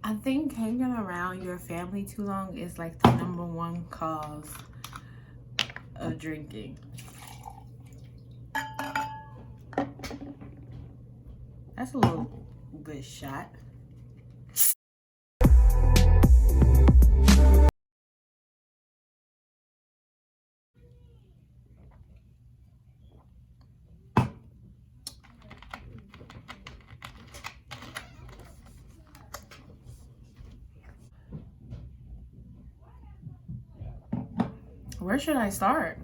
I think hanging around your family too long is like the #1 cause of drinking. That's a little good shot. Where should I start?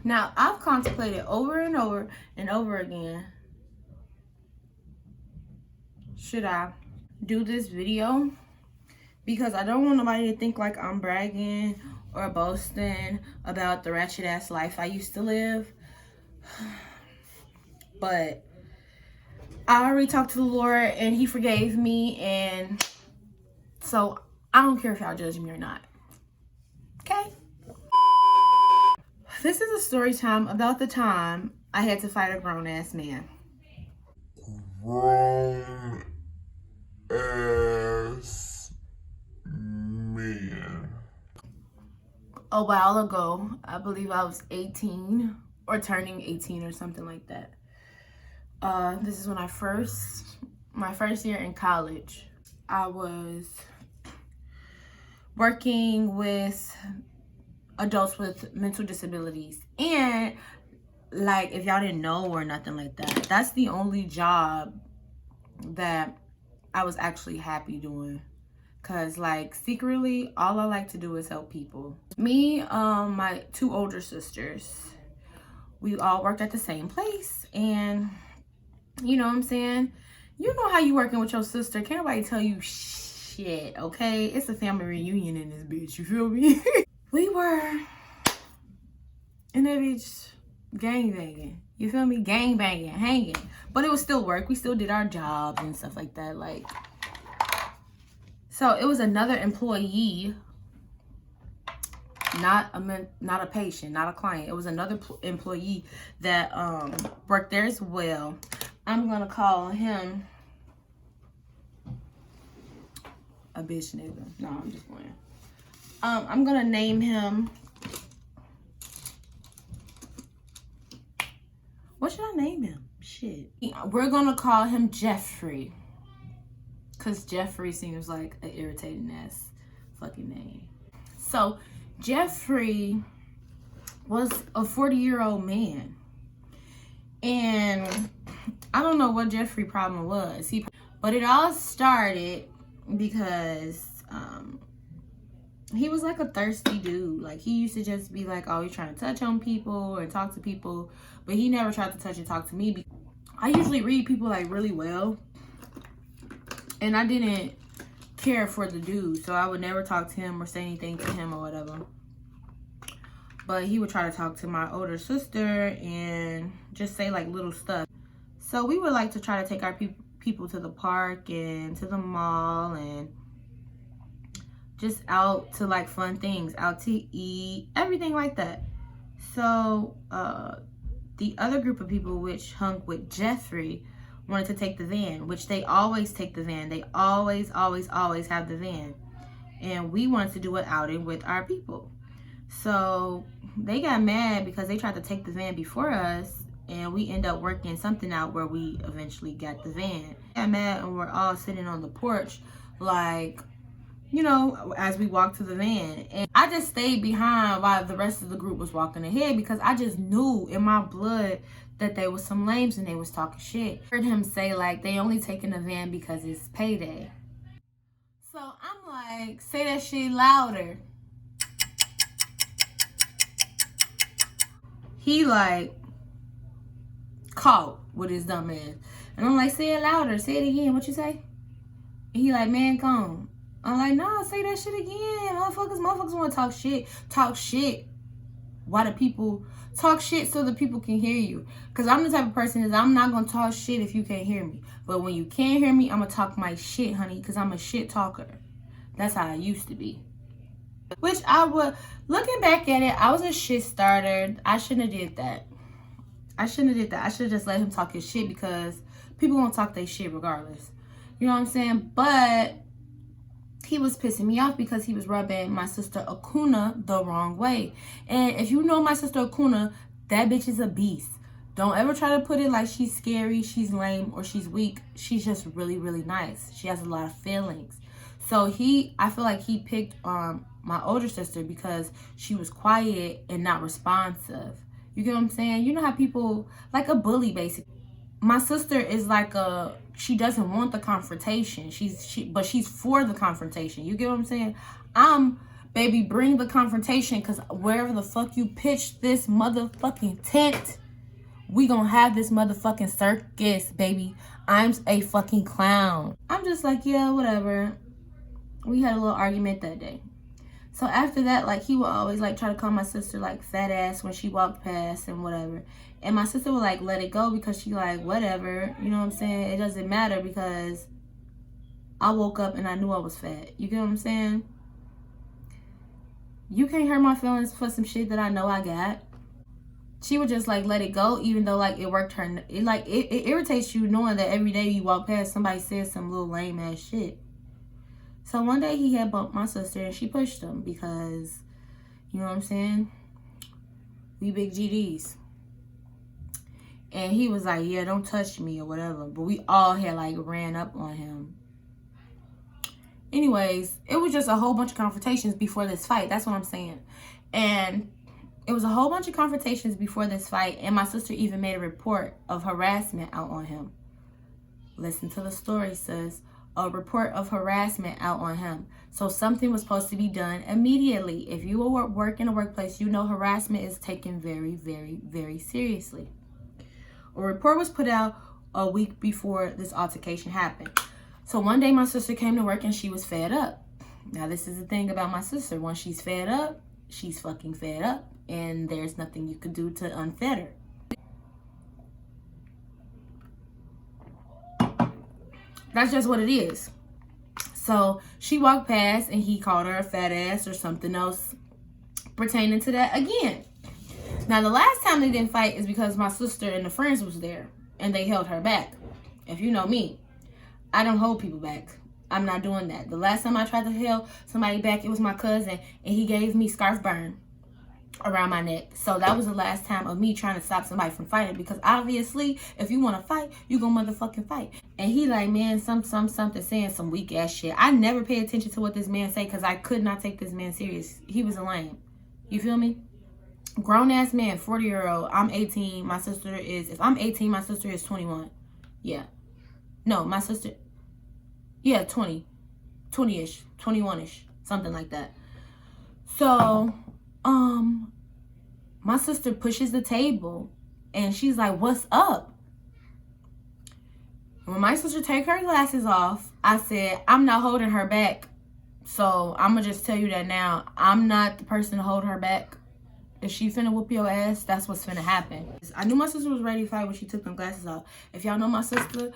Now, I've contemplated over and over and over again, should I do this video? Because I don't want nobody to think like I'm bragging or boasting about the ratchet ass life I used to live. But I already talked to the Lord and he forgave me, and so I don't care if y'all judge me or not. Okay? This is a story time about the time I had to fight a grown-ass man. Grown ass man. A while ago, I believe I was 18 or turning 18 or something like that. This is when my first year in college. I was working with adults with mental disabilities, and like, if y'all didn't know or nothing like that, that's the only job that I was actually happy doing. Cause like secretly, all I like to do is help people. Me, my 2 older sisters, we all worked at the same place, and you know what I'm saying? You know how you working with your sister. Can't nobody tell you shit, okay? It's a family reunion in this bitch, you feel me? We were in that bitch gang banging. You feel me? Gang banging, hanging. But it was still work. We still did our jobs and stuff like that. Like, so it was another employee, not a patient, not a client. It was another employee that worked there as well. I'm gonna call him a bitch nigga. No, I'm just playing. I'm gonna name him. What should I name him? Shit. We're gonna call him Jeffrey. Cause Jeffrey seems like an irritating ass fucking name. So Jeffrey was a 40-year-old man. And I don't know what Jeffrey' problem was. But it all started because he was like a thirsty dude. Like, he used to just be like, oh, he's trying to touch on people and talk to people. But he never tried to touch and talk to me. I usually read people like really well. And I didn't care for the dude. So I would never talk to him or say anything to him or whatever. But he would try to talk to my older sister and just say like little stuff. So we would like to try to take our people to the park and to the mall and just out to like fun things, out to eat, everything like that. So the other group of people which hung with Jeffrey wanted to take the van, which they always take the van. They always have the van. And we wanted to do an outing with our people. So they got mad because they tried to take the van before us, and we end up working something out where we eventually got the van. They got mad and we're all sitting on the porch, like, you know, as we walked to the van. And I just stayed behind while the rest of the group was walking ahead because I just knew in my blood that they was some lames and they was talking shit. I heard him say like they only taking the van because it's payday. So I'm like, say that shit louder. He like caught with his dumb ass. And I'm like, say it louder, say it again, what you say? And he like, man, come. I'm like, nah, say that shit again. Motherfuckers want to talk shit. Why do people talk shit so the people can hear you? Because I'm the type of person is I'm not going to talk shit if you can't hear me. But when you can't hear me, I'm going to talk my shit, honey, because I'm a shit talker. That's how I used to be. Which I would, looking back at it, I was a shit starter. I shouldn't have did that. I should have just let him talk his shit because people gonna talk their shit regardless. You know what I'm saying? But he was pissing me off because he was rubbing my sister Akuna the wrong way. And if you know my sister Akuna, that bitch is a beast. Don't ever try to put it like she's scary, she's lame, or she's weak. She's just really, really nice. She has a lot of feelings. So I feel like he picked my older sister because she was quiet and not responsive. You get what I'm saying? You know how people, like a bully basically. My sister is like she doesn't want the confrontation. But she's for the confrontation. You get what I'm saying? Baby, bring the confrontation, because wherever the fuck you pitch this motherfucking tent, we gonna have this motherfucking circus, baby. I'm a fucking clown. I'm just like, yeah, whatever. We had a little argument that day. So after that, like, he would always like try to call my sister like fat ass when she walked past and whatever. And my sister would like let it go because she like, whatever, you know what I'm saying? It doesn't matter because I woke up and I knew I was fat. You get what I'm saying? You can't hurt my feelings for some shit that I know I got. She would just like let it go, even though like it worked her. It irritates you knowing that every day you walk past somebody says some little lame ass shit. So one day he had bumped my sister and she pushed him because, you know what I'm saying? We big GDs. And he was like, yeah, don't touch me or whatever. But we all had like ran up on him. Anyways, it was just a whole bunch of confrontations before this fight. That's what I'm saying. And it was a whole bunch of confrontations before this fight. And my sister even made a report of harassment out on him. Listen to the story, sis. A report of harassment out on him. So something was supposed to be done immediately. If you work in a workplace, you know harassment is taken very, very, very seriously. A report was put out a week before this altercation happened. So one day my sister came to work and she was fed up. Now this is the thing about my sister. Once she's fed up, she's fucking fed up. And there's nothing you could do to unfed her. That's just what it is. So she walked past and he called her a fat ass or something else pertaining to that again. Now the last time they didn't fight is because my sister and the friends was there and they held her back. If you know me, I don't hold people back. I'm not doing that. The last time I tried to hold somebody back, it was my cousin and he gave me scarf burn around my neck. So that was the last time of me trying to stop somebody from fighting, because obviously if you want to fight, you gonna motherfucking fight. And he like, man, something saying some weak ass shit. I never pay attention to what this man say because I could not take this man serious. He was a lame. You feel me? Grown ass man, 40-year-old. I'm 18. My sister is, if I'm 18, my sister is 21. Yeah. No, my sister, yeah, 20-ish, 21-ish, something like that. So, my sister pushes the table and she's like, what's up? When my sister take her glasses off, I said, I'm not holding her back. So I'm gonna just tell you that now. I'm not the person to hold her back. If she finna whoop your ass, that's what's finna happen. I knew my sister was ready to fight when she took them glasses off. If y'all know my sister,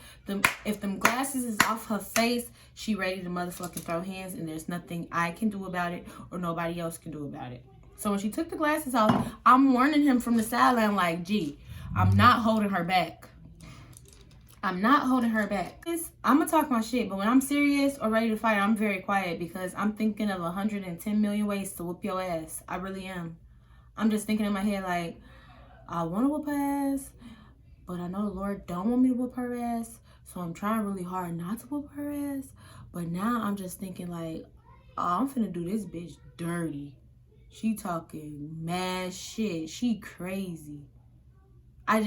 if them glasses is off her face, she ready to motherfucking throw hands, and there's nothing I can do about it or nobody else can do about it. So when she took the glasses off, I'm warning him from the sideline like, gee, I'm not holding her back. I'm not holding her back. I'm gonna talk my shit, but when I'm serious or ready to fight, I'm very quiet because I'm thinking of 110 million ways to whoop your ass. I really am. I'm just thinking in my head like, I want to whoop her ass, but I know the Lord don't want me to whoop her ass, so I'm trying really hard not to whoop her ass. But now I'm just thinking like, oh, I'm finna do this bitch dirty. She talking mad shit. She crazy.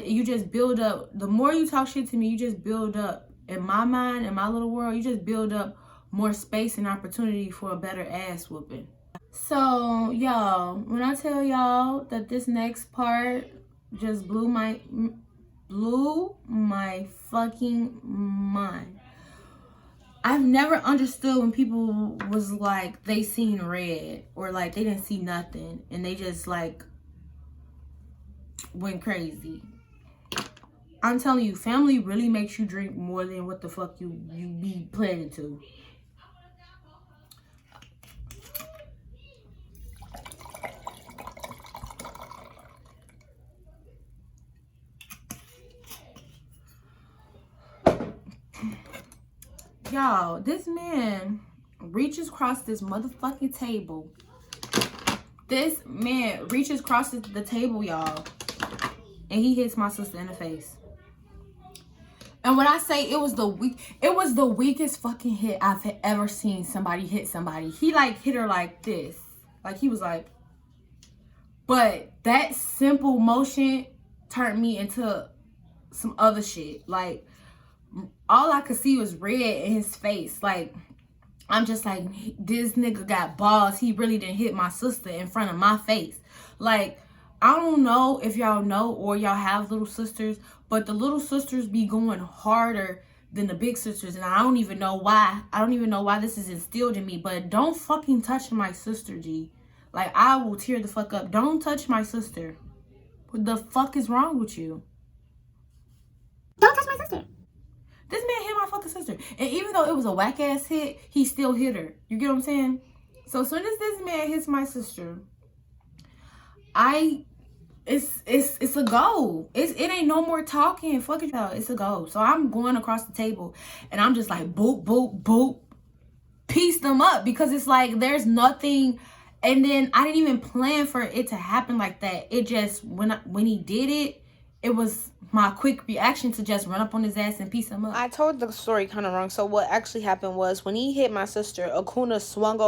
You just build up. The more you talk shit to me, you just build up. In my mind, in my little world, you just build up more space and opportunity for a better ass whooping. So, y'all, when I tell y'all that this next part just blew my fucking mind. I've never understood when people was like, they seen red or like they didn't see nothing and they just like went crazy. I'm telling you, family really makes you drink more than what the fuck you be planning to. y'all, this man reaches across this motherfucking table. This man reaches across the table, y'all, and he hits my sister in the face. And when I say it was the weakest fucking hit I've ever seen somebody hit somebody. He like hit her like this. Like he was like, but that simple motion turned me into some other shit. Like all I could see was red in his face. Like I'm just like, this nigga got balls. He really didn't hit my sister in front of my face. Like, I don't know if y'all know or y'all have little sisters, but the little sisters be going harder than the big sisters. And I don't even know why. I don't even know why this is instilled in me. But don't fucking touch my sister, G. Like, I will tear the fuck up. Don't touch my sister. What the fuck is wrong with you? Don't touch my sister. This man hit my fucking sister. And even though it was a whack ass hit, he still hit her. You get what I'm saying? So as soon as this man hits my sister, it's a go. It ain't no more talking. Fuck it out. It's a go. So I'm going across the table and I'm just like boop, boop, boop. Piece them up because it's like there's nothing. And then I didn't even plan for it to happen like that. It just when he did it, it was my quick reaction to just run up on his ass and piece him up. I told the story kind of wrong. So what actually happened was when he hit my sister, Akuna swung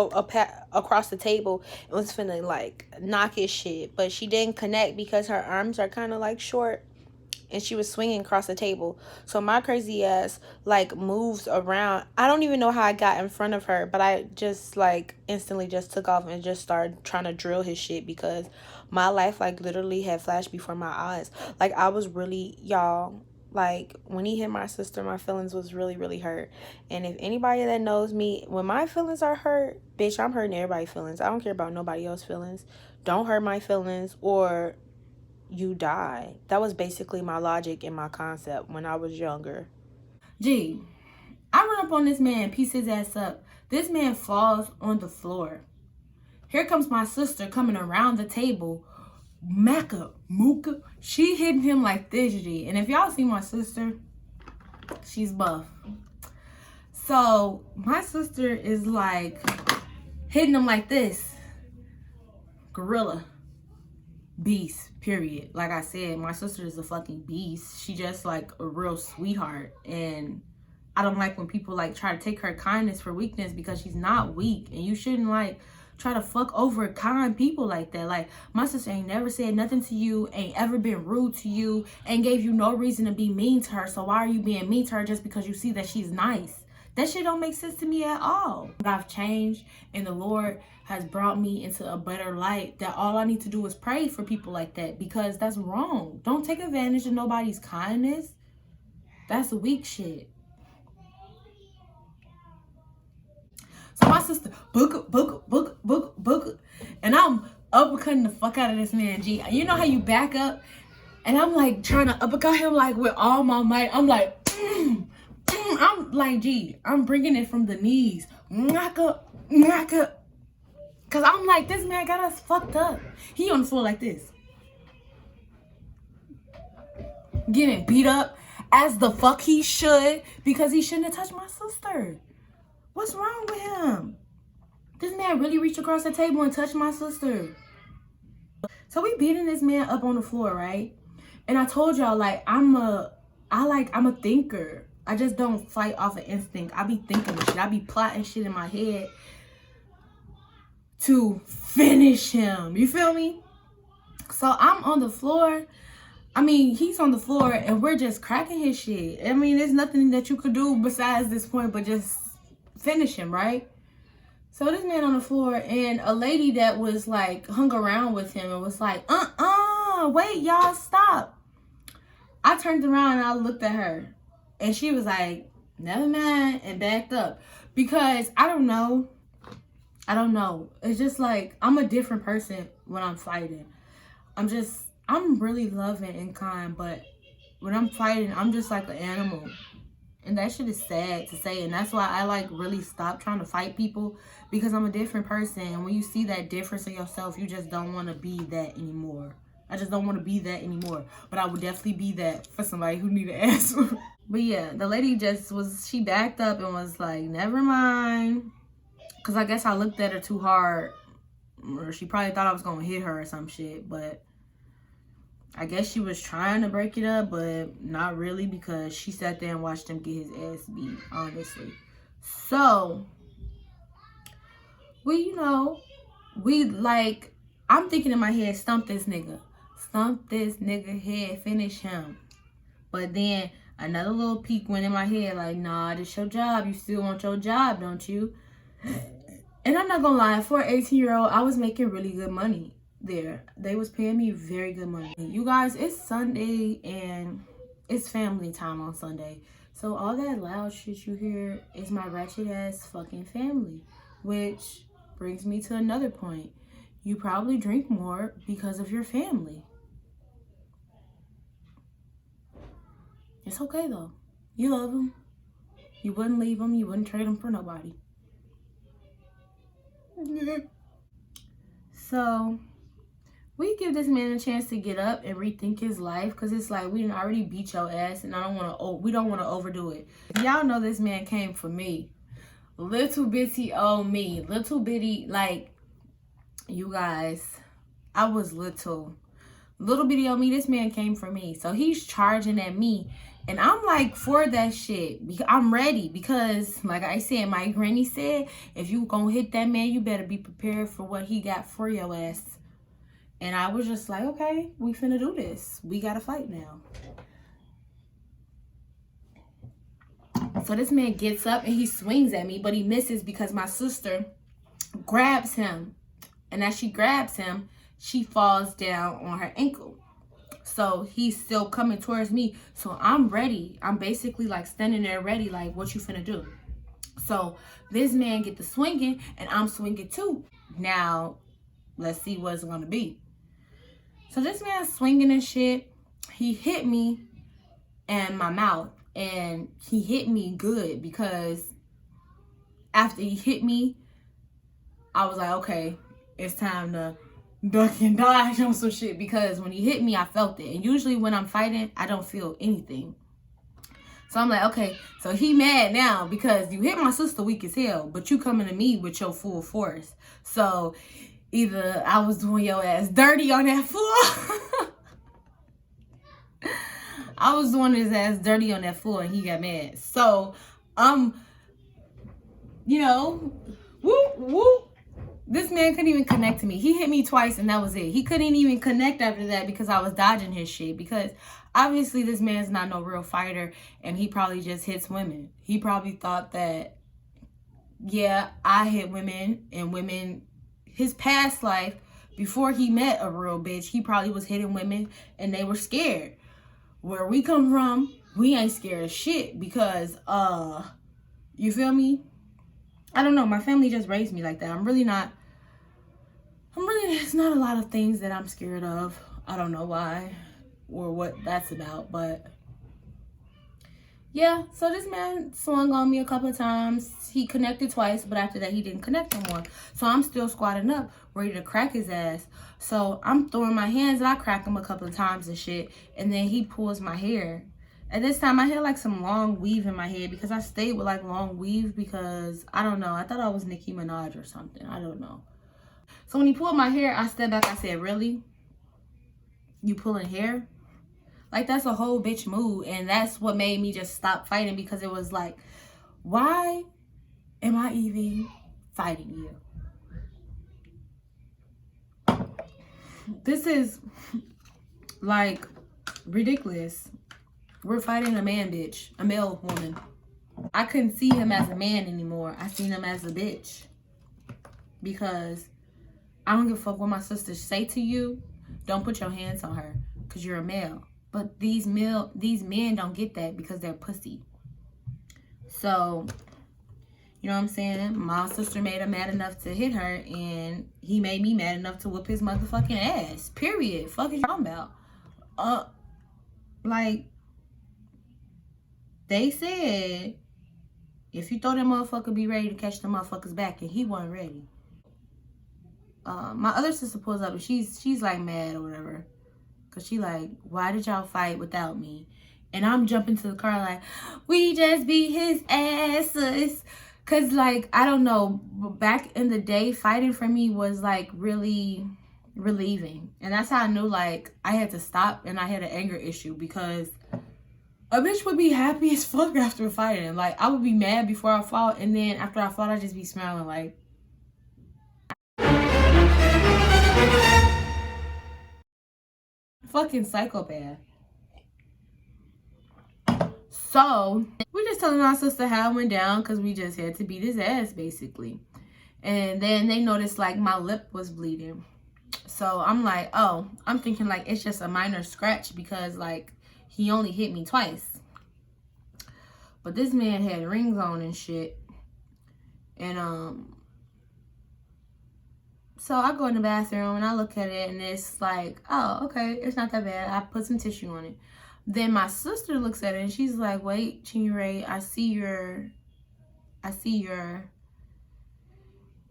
across the table and was finna like knock his shit. But she didn't connect because her arms are kind of like short. And she was swinging across the table. So my crazy ass like moves around. I don't even know how I got in front of her. But I just like instantly just took off and just started trying to drill his shit. Because my life like literally had flashed before my eyes. Like I was really, y'all, like when he hit my sister, my feelings was really, really hurt. And if anybody that knows me, when my feelings are hurt, bitch, I'm hurting everybody's feelings. I don't care about nobody else's feelings. Don't hurt my feelings or you die. That was basically my logic and my concept when I was younger. Gee, I run up on this man, piece his ass up. This man falls on the floor. Here comes my sister coming around the table. Macka, Mooka. She hitting him like this, G. And if y'all see my sister, she's buff. So my sister is like hitting him like this. Gorilla. Beast, period. Like I said, my sister is a fucking beast. She just like a real sweetheart. And I don't like when people like try to take her kindness for weakness because she's not weak. And you shouldn't like try to fuck over kind people like that. Like my sister ain't never said nothing to you, ain't ever been rude to you, and gave you no reason to be mean to her. So why are you being mean to her just because you see that she's nice? That shit don't make sense to me at all. I've changed and the Lord has brought me into a better light that all I need to do is pray for people like that because that's wrong. Don't take advantage of nobody's kindness. That's weak shit. So my sister, book, and I'm uppercutting the fuck out of this man, G. You know how you back up? And I'm like trying to uppercut him like with all my might. I'm like, I'm like, G, I'm bringing it from the knees. Cause I'm like, this man got us fucked up. He on the floor like this. Getting beat up as the fuck he should because he shouldn't have touched my sister. What's wrong with him? This man really reached across the table and touched my sister. So we beating this man up on the floor, right? And I told y'all, like, I'm a thinker. I just don't fight off of instinct. I be thinking of shit. I be plotting shit in my head to finish him. You feel me? So I'm on the floor. I mean, he's on the floor and we're just cracking his shit. I mean, there's nothing that you could do besides this point but just finish him, right? So this man on the floor and a lady that was like hung around with him and was like, wait, y'all, stop. I turned around and I looked at her and she was like, never mind, and backed up. Because I don't know. It's just like, I'm a different person when I'm fighting. I'm really loving and kind, but when I'm fighting, I'm just like an animal. And that shit is sad to say. And that's why I like really stop trying to fight people because I'm a different person. And when you see that difference in yourself, you just don't want to be that anymore. I just don't want to be that anymore. But I would definitely be that for somebody who need an ass. But yeah, the lady just she backed up and was like, never mind. Because I guess I looked at her too hard. Or she probably thought I was going to hit her or some shit. But I guess she was trying to break it up, but not really, because she sat there and watched him get his ass beat, honestly. So, I'm thinking in my head, stump this nigga. Stump this nigga head, finish him. But then another little peek went in my head like, nah, this your job. You still want your job, don't you? And I'm not gonna lie, for an 18-year-old, I was making really good money there. They was paying me very good money. You guys, it's Sunday and it's family time on Sunday. So all that loud shit you hear is my ratchet ass fucking family. Which brings me to another point. You probably drink more because of your family. It's okay though. You love them. You wouldn't leave them. You wouldn't trade them for nobody. So we give this man a chance to get up and rethink his life, because it's like, we didn't already beat your ass, and we don't want to overdo it. Y'all know this man came for me. Little bitty old me. Little bitty, like, you guys, I was little bitty old me. This man came for me. So he's charging at me. And I'm like, for that shit. I'm ready. Because, like I said, my granny said, if you gonna hit that man, you better be prepared for what he got for your ass. And I was just like, okay, we finna do this. We gotta fight now. So this man gets up and he swings at me, but he misses because my sister grabs him. And as she grabs him, she falls down on her ankle. So he's still coming towards me. So I'm ready. I'm basically like standing there ready, like, what you finna do? So this man get to swinging and I'm swinging too. Now, let's see what it's gonna be. So this man's swinging and shit. He hit me in my mouth. And he hit me good, because after he hit me, I was like, okay, it's time to duck and dodge on some shit, because when he hit me, I felt it. And usually when I'm fighting, I don't feel anything. So I'm like, okay, so he mad now because you hit my sister weak as hell, but you coming to me with your full force. So either I was doing your ass dirty on that floor. I was doing his ass dirty on that floor and he got mad. So, whoop, whoop. This man couldn't even connect to me. He hit me twice and that was it. He couldn't even connect after that because I was dodging his shit. Because obviously this man's not no real fighter and he probably just hits women. He probably thought that, yeah, I hit women, and women, his past life, before he met a real bitch, he probably was hitting women and they were scared. Where we come from, we ain't scared of shit because, you feel me? I don't know. My family just raised me like that. It's not a lot of things that I'm scared of. I don't know why or what that's about, but yeah. So this man swung on me a couple of times. He connected twice, but after that, he didn't connect no more. So I'm still squatting up, ready to crack his ass. So I'm throwing my hands and I crack him a couple of times and shit. And then he pulls my hair. At this time, I had like some long weave in my head because I stayed with like long weave because, I don't know, I thought I was Nicki Minaj or something. I don't know. So when he pulled my hair, I stepped back. I said, really? You pulling hair? Like, that's a whole bitch move. And that's what made me just stop fighting, because it was like, why am I even fighting you? This is like ridiculous. We're fighting a man, bitch. A male woman. I couldn't see him as a man anymore. I seen him as a bitch. Because I don't give a fuck what my sisters say to you. Don't put your hands on her because you're a male. But these men don't get that because they're pussy. So, you know what I'm saying? My sister made him mad enough to hit her, and he made me mad enough to whoop his motherfucking ass. Period. Fuck is you talking about? Like, they said, if you throw that motherfucker, be ready to catch the motherfuckers back, and he wasn't ready. My other sister pulls up, and she's like mad or whatever. Because she like, why did y'all fight without me? And I'm jumping to the car like, we just beat his asses. Because, like, I don't know. Back in the day, fighting for me was, like, really relieving. And that's how I knew, like, I had to stop and I had an anger issue. Because a bitch would be happy as fuck after fighting. Like, I would be mad before I fought. And then after I fought, I'd just be smiling like, fucking psychopath. So, we just telling our sister how it went down because we just had to beat his ass, basically. And then they noticed, like, my lip was bleeding. So, I'm like, oh, I'm thinking, like, it's just a minor scratch because, like, he only hit me twice. But this man had rings on and shit. And, so I go in the bathroom and I look at it and it's like, oh, okay, it's not that bad. I put some tissue on it. Then my sister looks at it and she's like, wait, Chinyere, I see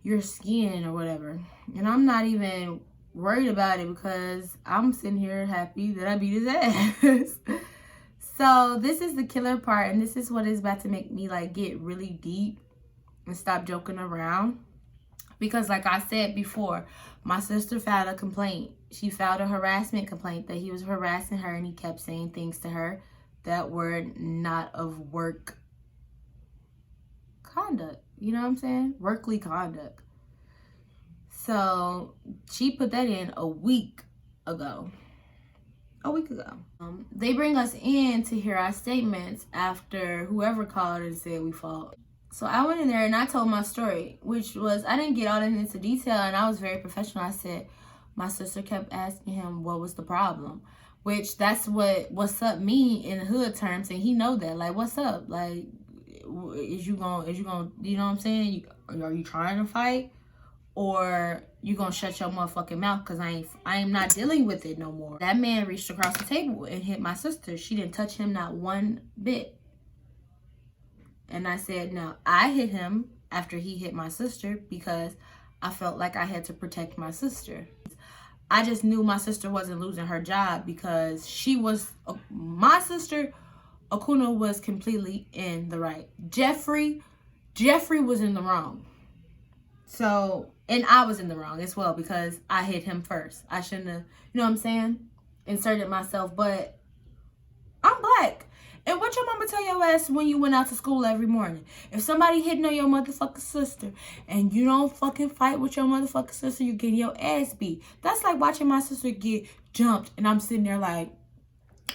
your skin or whatever. And I'm not even worried about it because I'm sitting here happy that I beat his ass. So this is the killer part, and this is what is about to make me like get really deep and stop joking around. Because like I said before, my sister filed a complaint. She filed a harassment complaint that he was harassing her and he kept saying things to her that were not of work conduct. You know what I'm saying? Workly conduct. So she put that in a week ago. They bring us in to hear our statements after whoever called and said we fought. So I went in there and I told my story, which was, I didn't get all into detail and I was very professional. I said, my sister kept asking him what was the problem, which that's what's up me in the hood terms. And he know that, like, what's up? Like, is you gonna, you know what I'm saying? Are you trying to fight? Or you gonna shut your motherfucking mouth because I am not dealing with it no more. That man reached across the table and hit my sister. She didn't touch him not one bit. And I said, no, I hit him after he hit my sister because I felt like I had to protect my sister. I just knew my sister wasn't losing her job because she was, my sister, Akuna, was completely in the right. Jeffrey was in the wrong. So, and I was in the wrong as well because I hit him first. I shouldn't have, you know what I'm saying, inserted myself, but I'm black. And what your mama tell your ass when you went out to school every morning? If somebody hitting on your motherfucking sister and you don't fucking fight with your motherfucking sister, you getting your ass beat. That's like watching my sister get jumped and I'm sitting there like,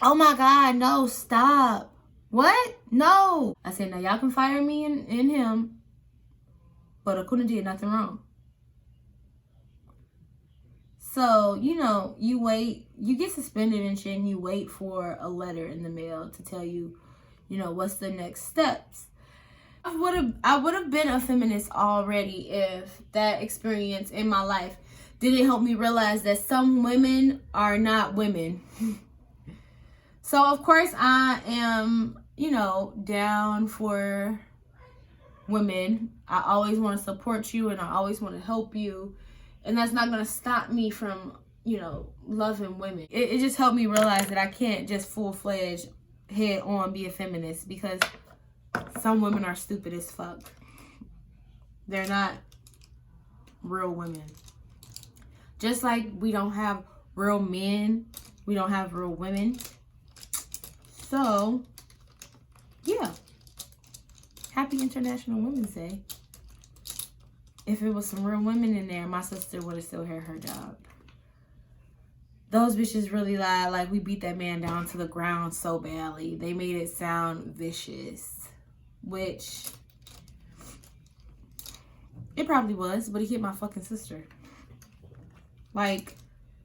oh my God, no, stop. What? No. I said, now y'all can fire me and him, but Akuna did nothing wrong. So, you know, you wait, you get suspended and shit, and you wait for a letter in the mail to tell you, you know, what's the next steps. I would have been a feminist already if that experience in my life didn't help me realize that some women are not women. So, of course, I am, you know, down for women. I always want to support you and I always want to help you. And that's not going to stop me from, you know, loving women. It just helped me realize that I can't just full-fledged head on be a feminist because some women are stupid as fuck. They're not real women. Just like we don't have real men, we don't have real women. So, yeah. Happy International Women's Day. If it was some real women in there, my sister would have still had her job. Those bitches really lied. Like, we beat that man down to the ground so badly. They made it sound vicious. Which, it probably was, but he hit my fucking sister. Like,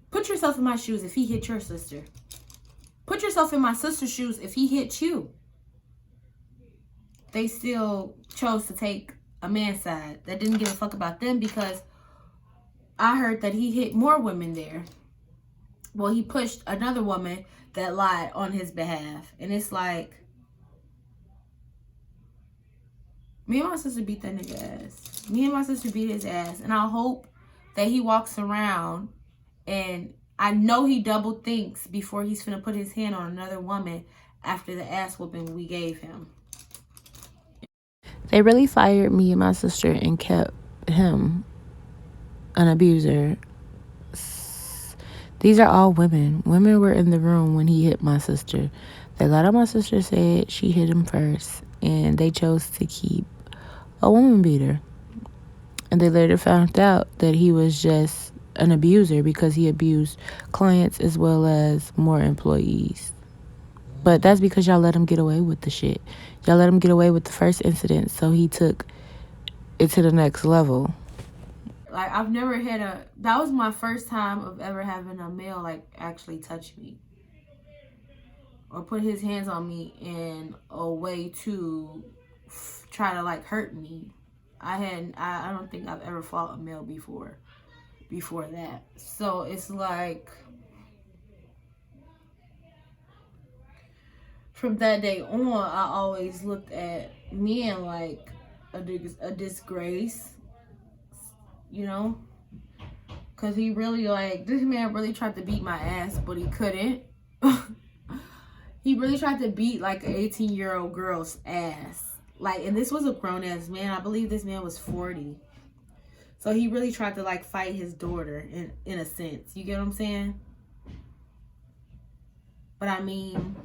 put yourself in my shoes if he hit your sister. Put yourself in my sister's shoes if he hit you. They still chose to take a man's side that didn't give a fuck about them because I heard that he hit more women there. Well, he pushed another woman that lied on his behalf. And it's like, me and my sister beat that nigga ass. Me and my sister beat his ass. And I hope that he walks around and I know he double thinks before he's finna put his hand on another woman after the ass whooping we gave him. They really fired me and my sister and kept him an abuser. These are all women. Women were in the room when he hit my sister. They lied on my sister, said she hit him first, and they chose to keep a woman beater. And they later found out that he was just an abuser because he abused clients as well as more employees. But that's because y'all let him get away with the shit. Y'all let him get away with the first incident, so he took it to the next level. Like, I've never had that was my first time of ever having a male, like, actually touch me. Or put his hands on me in a way to try to, like, hurt me. I don't think I've ever fought a male before that. So it's like, from that day on, I always looked at men like a disgrace, you know? Because he really, like, this man really tried to beat my ass, but he couldn't. He really tried to beat, like, an 18-year-old girl's ass. Like, and this was a grown-ass man. I believe this man was 40. So he really tried to, like, fight his daughter in a sense. You get what I'm saying? But, I mean,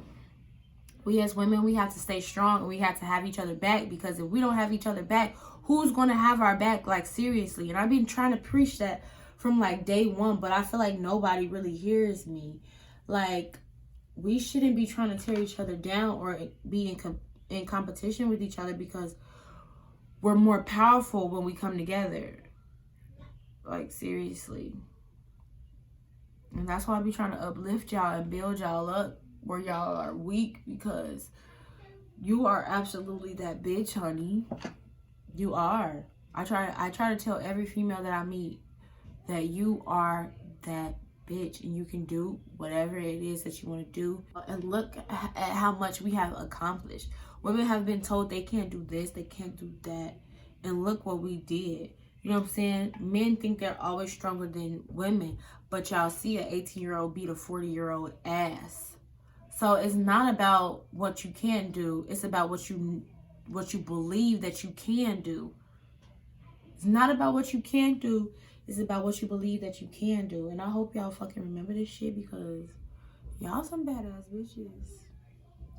we as women, we have to stay strong and we have to have each other back, because if we don't have each other back, who's going to have our back, like, seriously? And I've been trying to preach that from, like, day one, but I feel like nobody really hears me. Like, we shouldn't be trying to tear each other down or be in competition with each other, because we're more powerful when we come together. Like, seriously. And that's why I be trying to uplift y'all and build y'all up where y'all are weak, because you are absolutely that bitch, honey. You are. I try to tell every female that I meet that you are that bitch, and you can do whatever it is that you want to do. And look at how much we have accomplished. Women have been told they can't do this, they can't do that, and look what we did. You know what I'm saying? Men think they're always stronger than women, but y'all see an 18-year-old beat a 40-year-old ass. So it's not about what you can do, it's about what you believe that you can do. It's not about what you can't do, it's about what you believe that you can do. And I hope y'all fucking remember this shit, because y'all some badass bitches.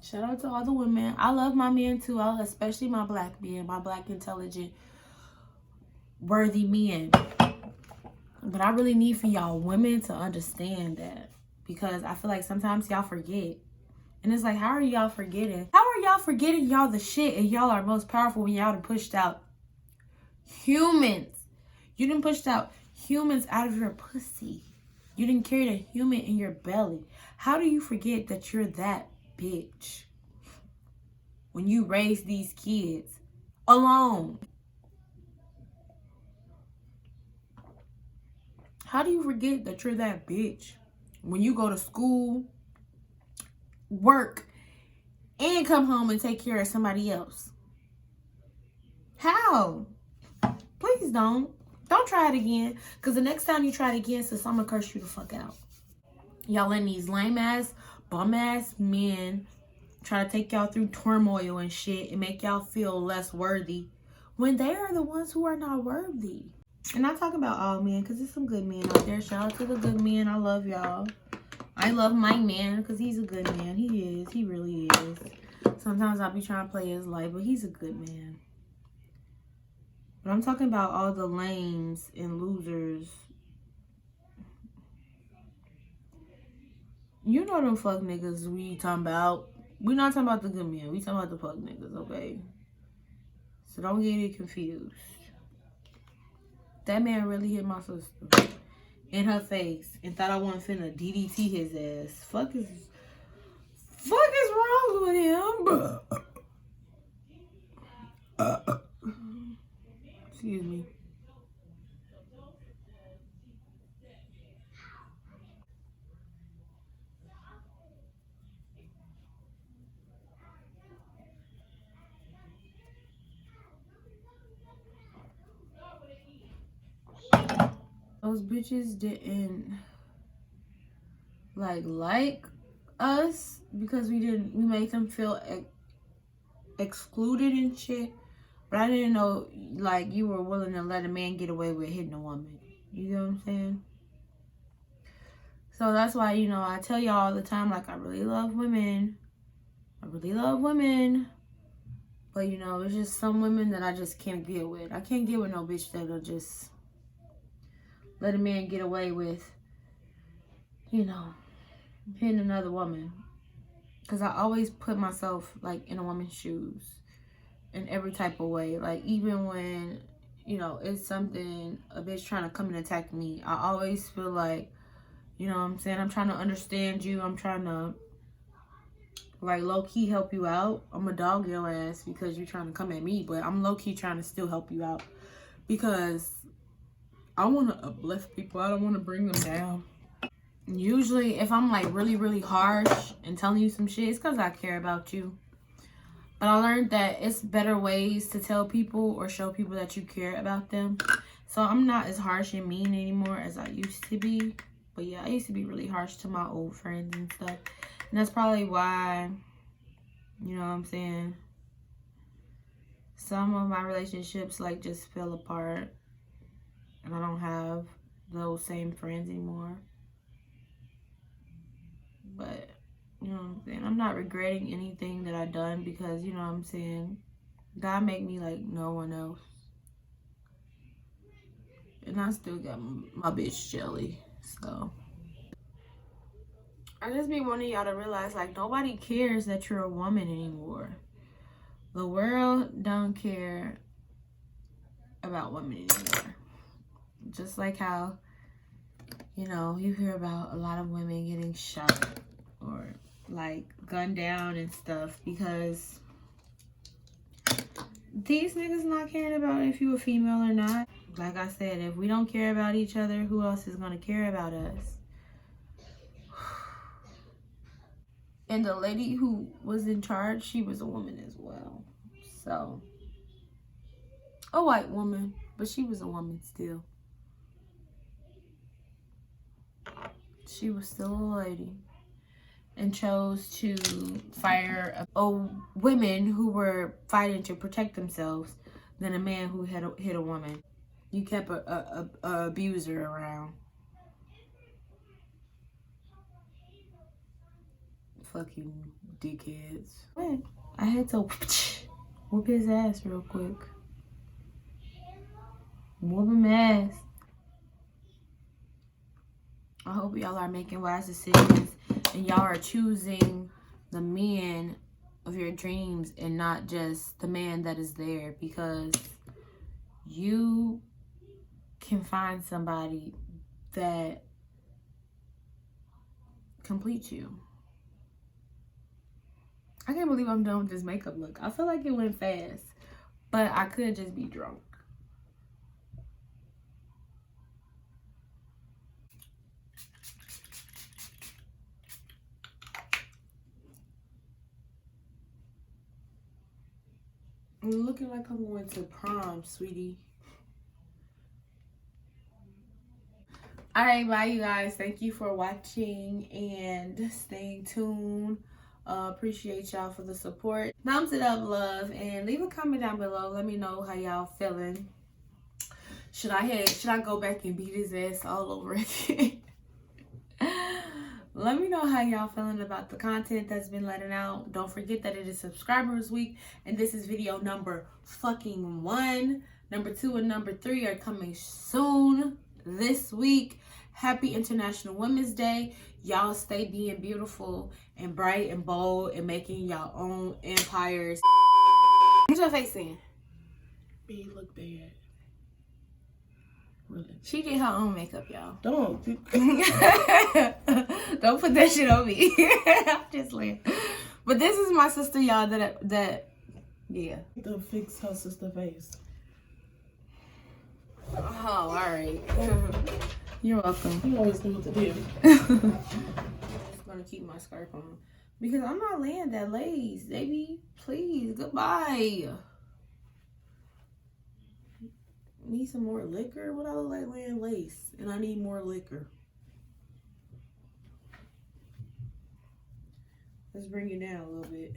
Shout out to all the women. I love my men too, especially my black men, my black, intelligent, worthy men. But I really need for y'all women to understand that, because I feel like sometimes y'all forget. And it's like, how are y'all forgetting? How are y'all forgetting y'all the shit, and y'all are most powerful when y'all done pushed out humans? You done pushed out humans out of your pussy. You didn't carry a human in your belly. How do you forget that you're that bitch when you raise these kids alone? How do you forget that you're that bitch when you go to school, work, and come home and take care of somebody else? How? Please don't. Don't try it again. Because the next time you try it again, sis, I'm going to curse you the fuck out. Y'all letting these lame-ass, bum-ass men try to take y'all through turmoil and shit and make y'all feel less worthy, when they are the ones who are not worthy. And I'm talking about all men, because there's some good men out there. Shout out to the good men. I love y'all. I love my man, because he's a good man. He is. He really is. Sometimes I'll be trying to play his life, but he's a good man. But I'm talking about all the lames and losers. You know them fuck niggas we talking about. We not talking about the good men. We talking about the fuck niggas, okay? So don't get it confused. That man really hit my sister in her face and thought I wasn't finna DDT his ass. Fuck is wrong with him? Excuse me. Those bitches didn't like us because we made them feel excluded and shit. But I didn't know like you were willing to let a man get away with hitting a woman. You know what I'm saying? So that's why, you know, I tell y'all all the time, like, I really love women. I really love women. But, you know, it's just some women that I just can't get with. I can't get with no bitch that'll just let a man get away with, you know, hitting another woman. Because I always put myself, like, in a woman's shoes in every type of way. Like, even when, you know, it's something, a bitch trying to come and attack me, I always feel like, you know what I'm saying? I'm trying to understand you. I'm trying to, like, low-key help you out. I'm a dog your ass because you're trying to come at me. But I'm low-key trying to still help you out. Because I want to uplift people. I don't want to bring them down. Usually, if I'm, like, really, really harsh and telling you some shit, it's because I care about you. But I learned that it's better ways to tell people or show people that you care about them. So I'm not as harsh and mean anymore as I used to be. But yeah, I used to be really harsh to my old friends and stuff. And that's probably why, you know what I'm saying, some of my relationships like just fell apart. And I don't have those same friends anymore. But, you know what I'm saying, I'm not regretting anything that I've done because, you know what I'm saying, God made me like no one else. And I still got my bitch Jelly. So I just be wanting y'all to realize, like, nobody cares that you're a woman anymore. The world don't care about women anymore. Just like how, you know, you hear about a lot of women getting shot or like gunned down and stuff because these niggas not caring about if you a female or not. Like I said, if we don't care about each other, who else is gonna care about us? And the lady who was in charge, she was a woman as well. So, a white woman, but she was a woman still. She was still a lady. And chose to fire women who were fighting to protect themselves than a man who had hit a woman. You kept a abuser around. Fucking dickheads. I had to whoop his ass real quick. Whoop him ass. I hope y'all are making wise decisions and y'all are choosing the men of your dreams and not just the man that is there, because you can find somebody that completes you. I can't believe I'm done with this makeup look. I feel like it went fast, but I could just be drunk. I'm looking like I'm going to prom, sweetie. Alright, bye you guys. Thank you for watching and staying tuned. Appreciate y'all for the support. Thumbs it up, love, and leave a comment down below. Let me know how y'all feeling. Should I go back and beat his ass all over again? Let me know how y'all feeling about the content that's been letting out. Don't forget that it is subscribers week, and this is video number fucking 1. Number 2 and number 3 are coming soon this week. Happy International Women's Day. Y'all stay being beautiful and bright and bold and making y'all own empires. What's your face saying? Me look bad. Really? She did her own makeup, y'all. Don't. Don't put that shit on me. I'm just like, but this is my sister, y'all. Yeah. To fix her sister face. Oh, all right. You're welcome. You always know what to do. I'm just gonna keep my scarf on because I'm not laying that lace, baby. Please, goodbye. Need some more liquor? What I look like laying lace, and I need more liquor. Let's bring it down a little bit.